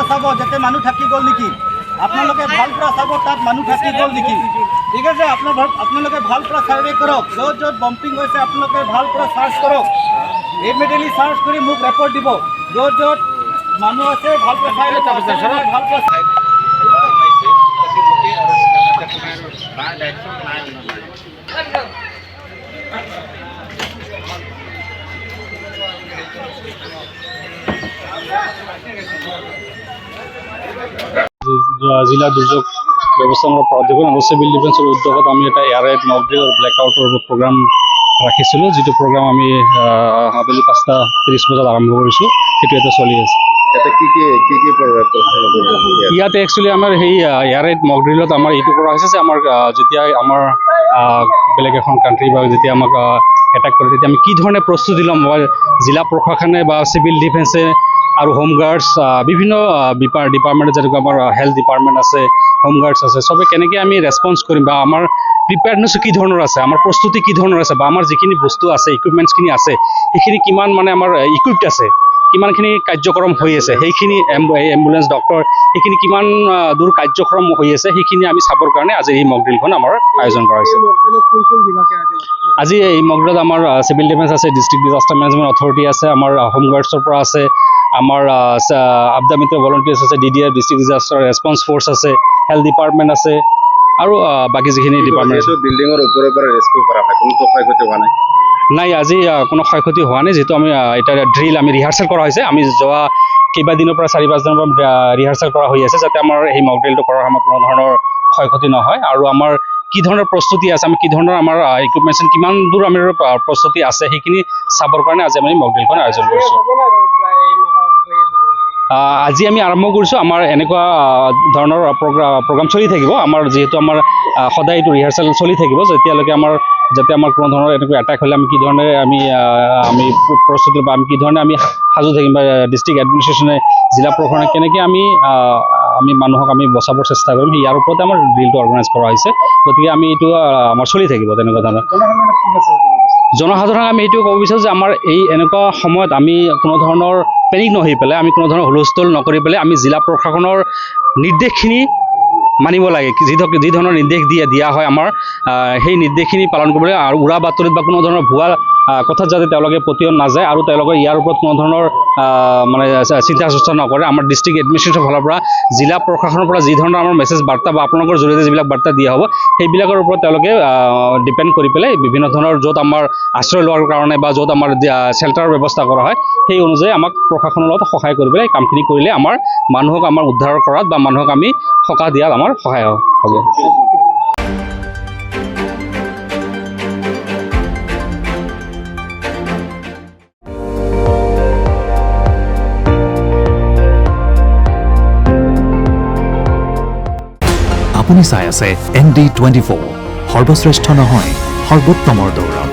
চাব যাতে মানুহ থাকি গ'ল নেকি, আপোনালোকে ভাল পৰা চাব তাত মানুহ থাকি গ'ল নেকি। ঠিক আছে, আপোনালোকে ভাল পৰা ছাৰ্ভে কৰক, য'ত য'ত বম্পিং হৈছে আপোনালোকে ভাল পৰা চাৰ্চ কৰক, ইমিডিয়েটলি চাৰ্চ কৰি মোক ৰিপৰ্ট দিব। য'ত য'ত মানুহ আছে ভাল পৰা চাই ল'ব, ভাল পৰা জিলা দুৰ্যোগ ব্যৱস্থাপনা প্ৰাধিকৰণ আৰু চিভিল ডিফেন্সৰ উদ্যোগত আমি এটা এয়াৰ ৰাইড মক ড্ৰিল আৰু ব্লেক আউটৰ প্ৰগ্ৰাম ৰাখিছিলোঁ, যিটো প্ৰগ্ৰাম আমি আবেলি 5:30 বজাত আৰম্ভ কৰিছোঁ। সেইটো এটা চলি আছে। ইয়াতে একচুৱেলি আমাৰ সেই এয়াৰ ৰাইড মক ড্ৰিলত আমাৰ এইটো কৰা হৈছে যে আমাৰ যেতিয়া আমাৰ বেলেগ এখন কাণ্ট্ৰি বা যেতিয়া আমাক এটাক কৰে তেতিয়া আমি কি ধৰণে প্ৰস্তুতি ল'ম, জিলা প্ৰশাসনে বা চিভিল ডিফেন্সে আৰু হোম গাৰ্ডছ বিভিন্ন ডিপাৰ্টমেণ্ট, যেনেকৈ আমাৰ হেল্থ ডিপাৰ্টমেণ্ট আছে, হোম গাৰ্ডছ আছে, চবে কেনেকৈ আমি ৰেছপন্স কৰিম বা আমাৰ প্ৰিপেয়াৰনেছো কি ধৰণৰ আছে, আমাৰ প্ৰস্তুতি কি ধৰণৰ আছে, বা আমাৰ যিখিনি বস্তু আছে, ইকুইপমেণ্টছখিনি আছে, সেইখিনি কিমান মানে আমাৰ ইকুইপড আছে, কিমানখিনি কাৰ্যক্ৰম হৈ আছে, সেইখিনি এম্বুলেঞ্চ ডক্টৰ সেইখিনি কিমান দূৰ কাৰ্যক্ৰম হৈ আছে, সেইখিনি আমি চাবৰ কাৰণে আজি এই মক ড্ৰিলখন আমাৰ আয়োজন কৰা হৈছে। আজি এই মক ড্ৰিলত আমাৰ চিভিল ডিফেন্স আছে, ডিষ্ট্ৰিক্ট ডিজাষ্টাৰ মেনেজমেণ্ট অথৰিটি আছে, আমাৰ হোম গাৰ্ডছৰ পৰা আছে, আমাৰ আবদা মিত্ৰ ভলণ্টিয়াৰ্ছ আছে, DDR district disaster response force আছে, হেল্থ ডিপাৰ্টমেণ্ট আছে, আৰু বাকী যিখিনি ডিপাৰ্টমেণ্ট আছে। বিল্ডিঙৰ ওপৰৰ পৰা ৰেস্কিউ কৰা হয়, কোনো ক্ষয়ক্ষতি হোৱা নাই? নাই, আজি কোনো ক্ষয়ক্ষতি হোৱা নাই, যিহেতু আমি এতিয়া ড্ৰিল আমি ৰিহাৰ্চেল কৰা হৈছে। আমি যোৱা কেইবাদিনৰ পৰা 4-5 দিনৰ পৰা ৰিহাৰ্চেল কৰা হৈ আছে, যাতে আমাৰ এই মক ড্ৰিলটো কৰাৰ সময়ত কোনো ধৰণৰ ক্ষয়ক্ষতি নহয়, আৰু আমাৰ কি ধৰণৰ প্ৰস্তুতি আছে, আমি কি ধৰণৰ আমাৰ ইকুইপমেণ্টছ কিমান দূৰ আমাৰ প্ৰস্তুতি আছে, সেইখিনি চাবৰ কাৰণে আজি আমি মক ড্ৰিলখন আয়োজন কৰিছোঁ। আজি আমি আৰম্ভ কৰিছোঁ, আমাৰ এনেকুৱা ধৰণৰ প্ৰগ্ৰাম চলি থাকিব। আমাৰ যিহেতু আমাৰ সদায় এইটো ৰিহাৰ্চেল চলি থাকিব, যেতিয়ালৈকে যাতে আমাৰ কোনো ধৰণৰ এনেকুৱা এটাক হ'লে আমি কি ধৰণে আমি প্ৰস্তুতি বা আমি কি ধৰণে আমি সাজু থাকিম, বা ডিষ্ট্ৰিক্ট এডমিনিষ্ট্ৰেশ্যনে, জিলা প্ৰশাসনে কেনেকৈ আমি মানুহক আমি বচাবৰ চেষ্টা কৰিম, ইয়াৰ ওপৰতে আমাৰ ড্ৰিলটো অৰ্গেনাইজ কৰা হৈছে। গতিকে আমি এইটো আমাৰ চলি থাকিব তেনেকুৱা ধৰণৰ। জনসাধাৰণক আমি এইটো ক'ব বিচাৰোঁ যে আমাৰ এই এনেকুৱা সময়ত আমি কোনো ধৰণৰ পেনিক নহৈ পেলাই, আমি কোনো ধৰণৰ হুলস্থুল নকৰি পেলাই আমি জিলা প্ৰশাসনৰ নিৰ্দেশখিনি মানিব লাগে। যি ধৰণৰ নিৰ্দেশ দিয়া হয় আমাৰ, সেই নিৰ্দেশখিনি পালন কৰিব লাগে, আৰু উৰা বাতৰিত বা কোনো ধৰণৰ ভুৱা কথাত যাতে তেওঁলোকে পতিয়ন নাযায়, আৰু তেওঁলোকে ইয়াৰ ওপৰত কোনো ধৰণৰ মানে চিন্তা চৰ্চা নকৰে। আমাৰ ডিষ্ট্ৰিক্ট এডমিনিষ্ট্ৰেশ্যনৰ ফালৰ পৰা, জিলা প্ৰশাসনৰ পৰা যি ধৰণৰ আমাৰ মেছেজ বাৰ্তা বা আপোনালোকৰ জৰিয়তে যিবিলাক বাৰ্তা দিয়া হ'ব, সেইবিলাকৰ ওপৰত তেওঁলোকে ডিপেণ্ড কৰি পেলাই বিভিন্ন ধৰণৰ য'ত আমাৰ আশ্ৰয় লোৱাৰ কাৰণে বা য'ত আমাৰ শ্বেল্টাৰৰ ব্যৱস্থা কৰা হয়, সেই অনুযায়ী আমাক প্ৰশাসনৰ লগত সহায় কৰি পেলাই কামখিনি কৰিলে আমাৰ মানুহক আমাৰ উদ্ধাৰ কৰাত বা মানুহক আমি সকাহ দিয়াত আমাৰ সহায় হ'ব। আপুনি চাই আছে ND24, সৰ্বশ্ৰেষ্ঠ নহয়, সৰ্বোত্তমৰ দৌৰ।